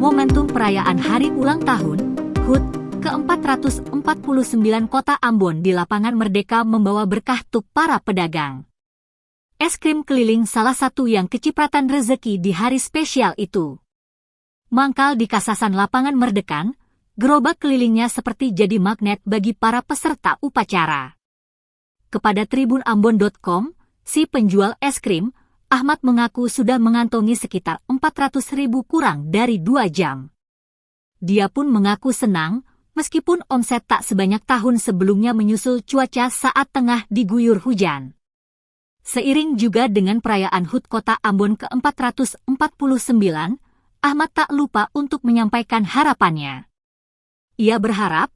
momentum perayaan hari ulang tahun HUT ke-449 Kota Ambon di Lapangan Merdeka membawa berkah untuk para pedagang. Es krim keliling salah satu yang kecipratan rezeki di hari spesial itu. Mangkal di kasasan Lapangan Merdekan, gerobak kelilingnya seperti jadi magnet bagi para peserta upacara. Kepada tribunambon.com, si penjual es krim, Ahmad mengaku sudah mengantongi sekitar 400.000 kurang dari 2 jam. Dia pun mengaku senang, meskipun omset tak sebanyak tahun sebelumnya menyusul cuaca saat tengah diguyur hujan. Seiring juga dengan perayaan HUT Kota Ambon ke-449, Ahmad tak lupa untuk menyampaikan harapannya. Ia berharap,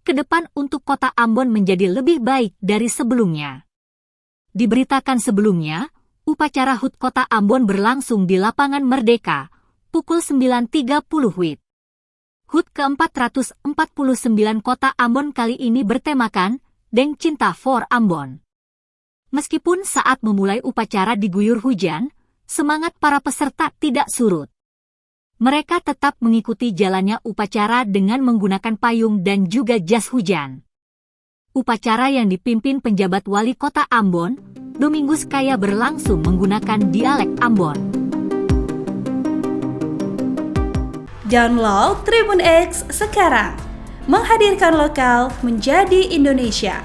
ke depan untuk Kota Ambon menjadi lebih baik dari sebelumnya. Diberitakan sebelumnya, upacara HUT Kota Ambon berlangsung di Lapangan Merdeka, pukul 9.30 WIB. HUT ke-449 Kota Ambon kali ini bertemakan, Deng Cinta for Ambon. Meskipun saat memulai upacara diguyur hujan, semangat para peserta tidak surut. Mereka tetap mengikuti jalannya upacara dengan menggunakan payung dan juga jas hujan. Upacara yang dipimpin penjabat wali kota Ambon, Domingus Kaya berlangsung menggunakan dialek Ambon. Download Tribun X sekarang, menghadirkan lokal menjadi Indonesia.